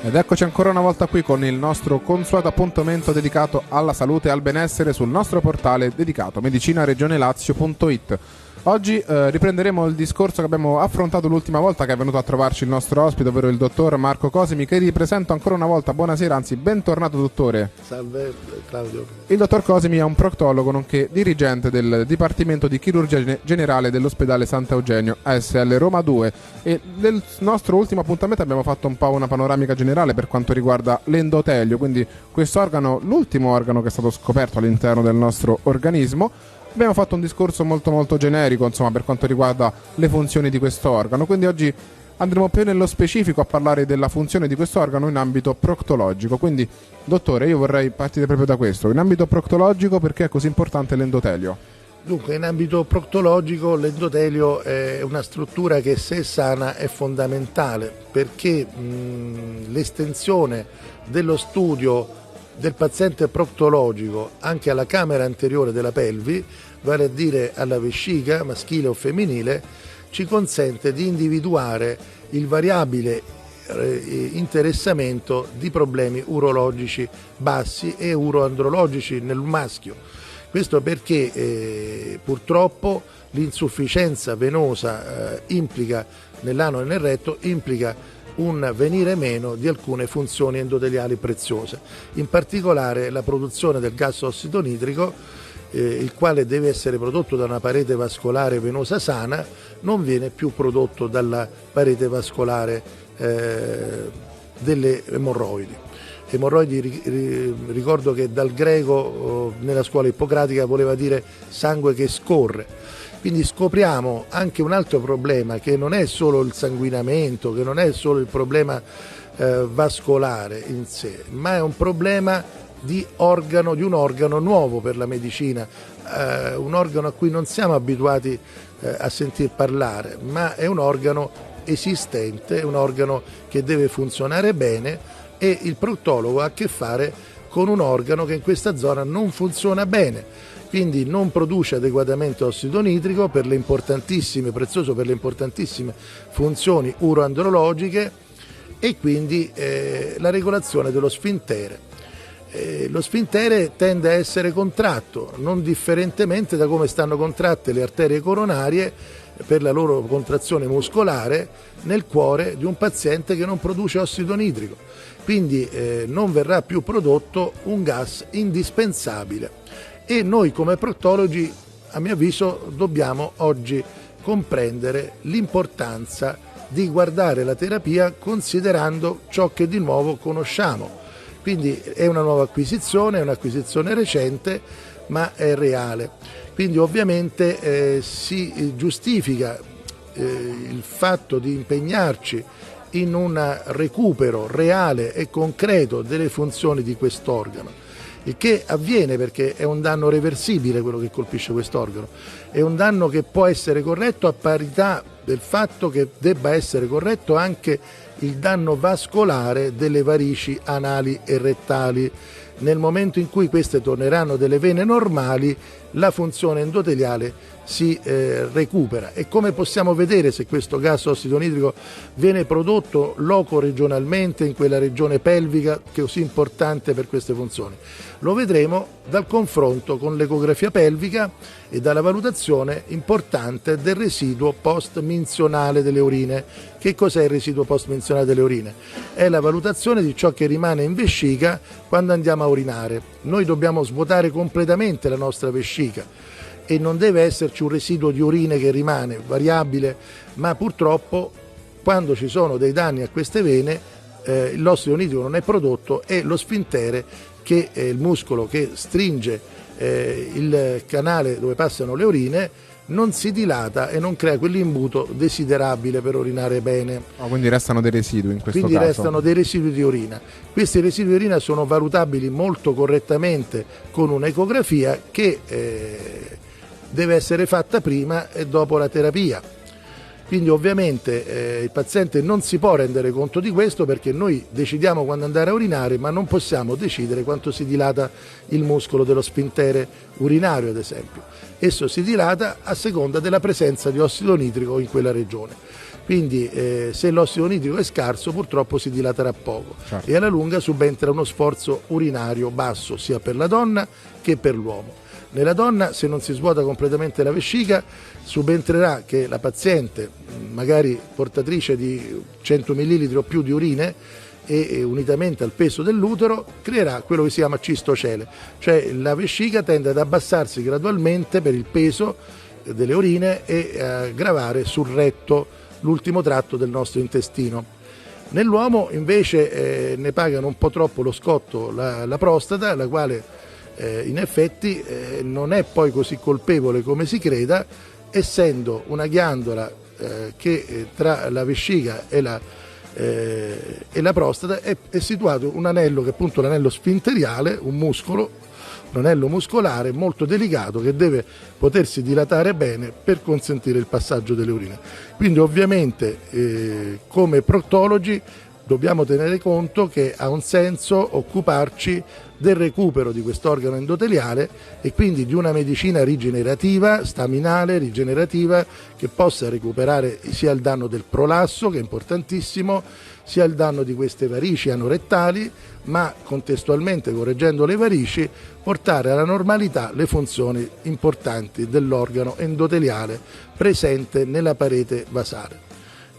Ed eccoci ancora una volta qui con il nostro consueto appuntamento dedicato alla salute e al benessere sul nostro portale dedicato medicinaregionelazio.it. Oggi riprenderemo il discorso che abbiamo affrontato l'ultima volta che è venuto a trovarci il nostro ospite, ovvero il dottor Marco Cosimi, che ripresento ancora una volta. Buonasera, anzi bentornato dottore. Salve Claudio. Il dottor Cosimi è un proctologo nonché dirigente del Dipartimento di Chirurgia Generale dell'Ospedale Sant'Eugenio ASL Roma 2 e nel nostro ultimo appuntamento abbiamo fatto un po' una panoramica generale per quanto riguarda l'endotelio, quindi questo organo, l'ultimo organo che è stato scoperto all'interno del nostro organismo. Abbiamo fatto un discorso molto generico, insomma, per quanto riguarda le funzioni di questo organo, quindi oggi andremo più nello specifico a parlare della funzione di questo organo in ambito proctologico. Quindi, dottore, io vorrei partire proprio da questo. In ambito proctologico, perché è così importante l'endotelio? Dunque, in ambito proctologico l'endotelio è una struttura che, se sana, è fondamentale, perché l'estensione dello studio del paziente proctologico anche alla camera anteriore della pelvi, vale a dire alla vescica maschile o femminile, ci consente di individuare il variabile interessamento di problemi urologici bassi e uroandrologici nel maschio. Questo perché purtroppo l'insufficienza venosa implica nell'ano e nel retto implica un venire meno di alcune funzioni endoteliali preziose, in particolare la produzione del gas ossido nitrico, il quale deve essere prodotto da una parete vascolare venosa sana, non viene più prodotto dalla parete vascolare delle emorroidi. Emorroidi, ricordo che dal greco nella scuola ippocratica voleva dire sangue che scorre. Quindi scopriamo anche un altro problema, che non è solo il sanguinamento, che non è solo il problema vascolare in sé, ma è un problema di un organo nuovo per la medicina, un organo a cui non siamo abituati a sentir parlare, ma è un organo esistente, un organo che deve funzionare bene, e il proctologo ha a che fare con un organo che in questa zona non funziona bene. Quindi non produce adeguatamente ossido nitrico prezioso per le importantissime funzioni uroandrologiche, e quindi la regolazione dello sfintere. Lo sfintere tende a essere contratto, non differentemente da come stanno contratte le arterie coronarie per la loro contrazione muscolare nel cuore di un paziente che non produce ossido nitrico. Quindi non verrà più prodotto un gas indispensabile. E noi come proctologi, a mio avviso, dobbiamo oggi comprendere l'importanza di guardare la terapia considerando ciò che di nuovo conosciamo. Quindi è una nuova acquisizione, è un'acquisizione recente, ma è reale. Quindi ovviamente si giustifica il fatto di impegnarci in un recupero reale e concreto delle funzioni di quest'organo. Il che avviene perché è un danno reversibile quello che colpisce quest'organo, è un danno che può essere corretto a parità del fatto che debba essere corretto anche il danno vascolare delle varici anali e rettali. Nel momento in cui queste torneranno delle vene normali, la funzione endoteliale si recupera. E come possiamo vedere se questo gas ossido nitrico viene prodotto loco-regionalmente in quella regione pelvica che è così importante per queste funzioni? Lo vedremo dal confronto con l'ecografia pelvica e dalla valutazione importante del residuo post-minzionale delle urine. Che cos'è il residuo post-minzionale delle urine? È la valutazione di ciò che rimane in vescica quando andiamo a urinare. Noi dobbiamo svuotare completamente la nostra vescica e non deve esserci un residuo di urine che rimane variabile, ma purtroppo quando ci sono dei danni a queste vene l'ossido nitrico non è prodotto e lo sfintere, che è il muscolo che stringe il canale dove passano le urine, non si dilata e non crea quell'imbuto desiderabile per urinare bene. Quindi restano dei residui in questo caso. Quindi restano dei residui di urina. Questi residui di urina sono valutabili molto correttamente con un'ecografia che deve essere fatta prima e dopo la terapia. Quindi ovviamente il paziente non si può rendere conto di questo, perché noi decidiamo quando andare a urinare, ma non possiamo decidere quanto si dilata il muscolo dello sfintere urinario, ad esempio. Esso si dilata a seconda della presenza di ossido nitrico in quella regione. Quindi se l'ossido nitrico è scarso purtroppo si dilaterà poco, certo. E alla lunga subentra uno sforzo urinario basso sia per la donna che per l'uomo. Nella donna, se non si svuota completamente la vescica, subentrerà che la paziente, magari portatrice di 100 ml o più di urine, e unitamente al peso dell'utero creerà quello che si chiama cistocele, cioè la vescica tende ad abbassarsi gradualmente per il peso delle urine e a gravare sul retto, l'ultimo tratto del nostro intestino. Nell'uomo invece ne pagano un po' troppo lo scotto la prostata, la quale in effetti non è poi così colpevole come si creda, essendo una ghiandola che tra la vescica e la prostata è situato un anello che è appunto l'anello sfinteriale, un anello muscolare molto delicato che deve potersi dilatare bene per consentire il passaggio delle urine. Quindi ovviamente come proctologi dobbiamo tenere conto che ha un senso occuparci del recupero di quest'organo endoteliale e quindi di una medicina rigenerativa, staminale, rigenerativa, che possa recuperare sia il danno del prolasso, che è importantissimo, sia il danno di queste varici anorettali, ma contestualmente, correggendo le varici, portare alla normalità le funzioni importanti dell'organo endoteliale presente nella parete vasale.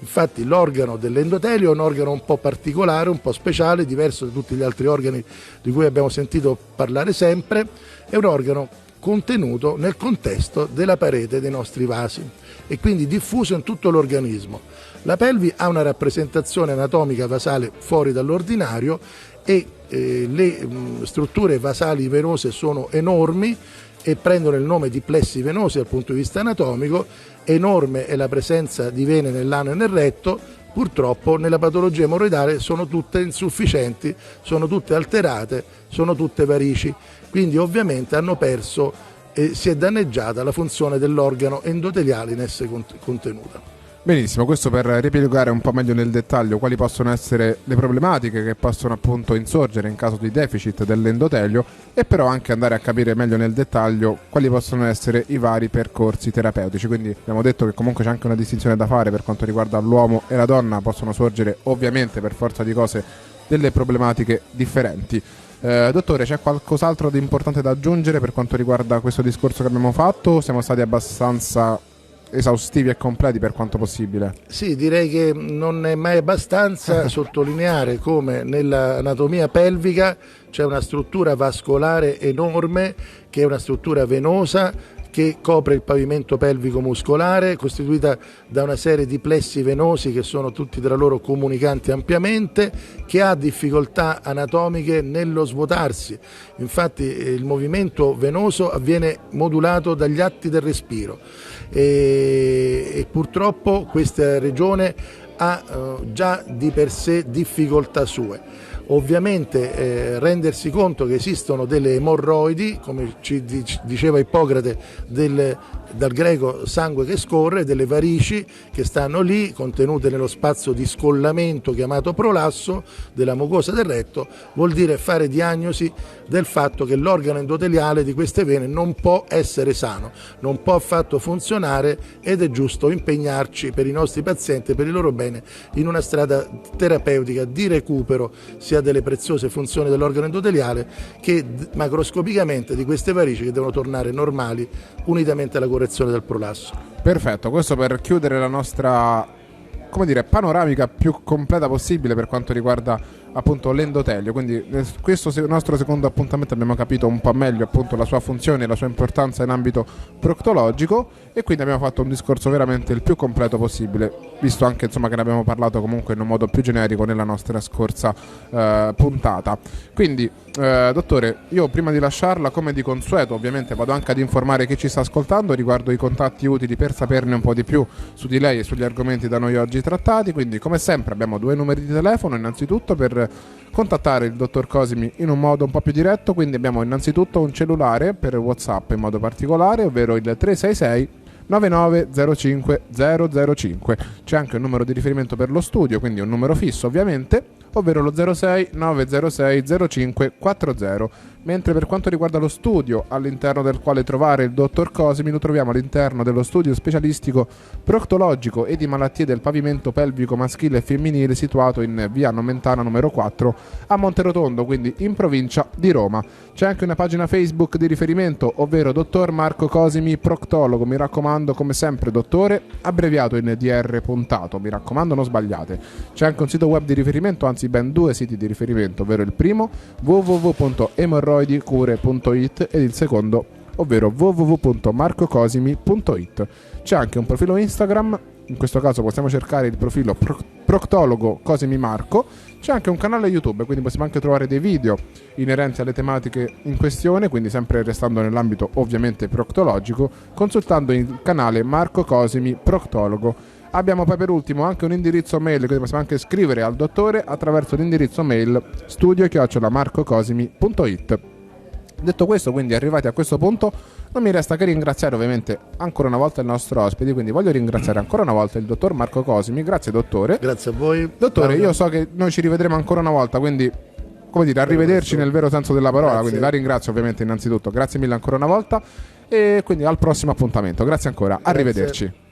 Infatti l'organo dell'endotelio è un organo un po' particolare, un po' speciale, diverso da tutti gli altri organi di cui abbiamo sentito parlare sempre, è un organo contenuto nel contesto della parete dei nostri vasi e quindi diffuso in tutto l'organismo. La pelvi ha una rappresentazione anatomica vasale fuori dall'ordinario e le strutture vasali venose sono enormi e prendono il nome di plessi venosi dal punto di vista anatomico. Enorme è la presenza di vene nell'ano e nel retto, purtroppo nella patologia emorroidale sono tutte insufficienti, sono tutte alterate, sono tutte varici, quindi ovviamente hanno perso e si è danneggiata la funzione dell'organo endoteliale in esse contenuta. Benissimo, questo per riepilogare un po' meglio nel dettaglio quali possono essere le problematiche che possono appunto insorgere in caso di deficit dell'endotelio e però anche andare a capire meglio nel dettaglio quali possono essere i vari percorsi terapeutici. Quindi abbiamo detto che comunque c'è anche una distinzione da fare per quanto riguarda l'uomo e la donna, possono sorgere ovviamente per forza di cose delle problematiche differenti. Dottore, c'è qualcos'altro di importante da aggiungere per quanto riguarda questo discorso che abbiamo fatto? Siamo stati abbastanza esaustivi e completi per quanto possibile? Sì, direi che non è mai abbastanza sottolineare come nell'anatomia pelvica c'è una struttura vascolare enorme che è una struttura venosa che copre il pavimento pelvico muscolare, costituita da una serie di plessi venosi che sono tutti tra loro comunicanti ampiamente, che ha difficoltà anatomiche nello svuotarsi. Infatti il movimento venoso avviene modulato dagli atti del respiro e purtroppo questa regione ha già di per sé difficoltà sue. Ovviamente rendersi conto che esistono delle emorroidi, come ci diceva Ippocrate, dal greco sangue che scorre, delle varici che stanno lì contenute nello spazio di scollamento chiamato prolasso della mucosa del retto, vuol dire fare diagnosi del fatto che l'organo endoteliale di queste vene non può essere sano, non può affatto funzionare ed è giusto impegnarci per i nostri pazienti e per il loro bene in una strada terapeutica di recupero sia delle preziose funzioni dell'organo endoteliale che macroscopicamente di queste varici che devono tornare normali unitamente alla correzione del prolasso. Perfetto, questo per chiudere la nostra, come dire, panoramica più completa possibile per quanto riguarda appunto l'endotelio. Quindi nel questo nostro secondo appuntamento abbiamo capito un po' meglio appunto la sua funzione e la sua importanza in ambito proctologico e quindi abbiamo fatto un discorso veramente il più completo possibile, visto anche insomma che ne abbiamo parlato comunque in un modo più generico nella nostra scorsa puntata. Quindi dottore, io prima di lasciarla, come di consueto, ovviamente vado anche ad informare chi ci sta ascoltando riguardo i contatti utili per saperne un po' di più su di lei e sugli argomenti da noi oggi trattati. Quindi come sempre abbiamo 2 numeri di telefono, innanzitutto per contattare il dottor Cosimi in un modo un po' più diretto, quindi abbiamo innanzitutto un cellulare per WhatsApp in modo particolare, ovvero il 366 9905 005. C'è anche un numero di riferimento per lo studio, quindi un numero fisso ovviamente, ovvero lo 06 906 05 40. Mentre per quanto riguarda lo studio all'interno del quale trovare il dottor Cosimi, lo troviamo all'interno dello studio specialistico proctologico e di malattie del pavimento pelvico maschile e femminile, situato in via Nomentana numero 4 a Monterotondo, quindi in provincia di Roma. C'è anche una pagina Facebook di riferimento, ovvero dottor Marco Cosimi proctologo. Mi raccomando, come sempre dottore, abbreviato in DR puntato, mi raccomando non sbagliate. C'è anche un sito web di riferimento, anzi ben due siti di riferimento, ovvero il primo www.emorroidicure.it ed il secondo, ovvero www.marcocosimi.it. C'è anche un profilo Instagram, in questo caso possiamo cercare il profilo proctologo Cosimi Marco. C'è anche un canale YouTube, quindi possiamo anche trovare dei video inerenti alle tematiche in questione, quindi sempre restando nell'ambito ovviamente proctologico, consultando il canale Marco Cosimi Proctologo. Abbiamo poi per ultimo anche un indirizzo mail, quindi possiamo anche scrivere al dottore attraverso l'indirizzo mail studio@marcocosimi.it. Detto questo, quindi arrivati a questo punto, non mi resta che ringraziare ovviamente ancora una volta il nostro ospite, quindi voglio ringraziare ancora una volta il dottor Marco Cosimi. Grazie dottore. Grazie a voi. Dottore, io so che noi ci rivedremo ancora una volta, quindi come dire, arrivederci nel vero senso della parola. Grazie. Quindi la ringrazio ovviamente innanzitutto, grazie mille ancora una volta e quindi al prossimo appuntamento. Grazie ancora, arrivederci.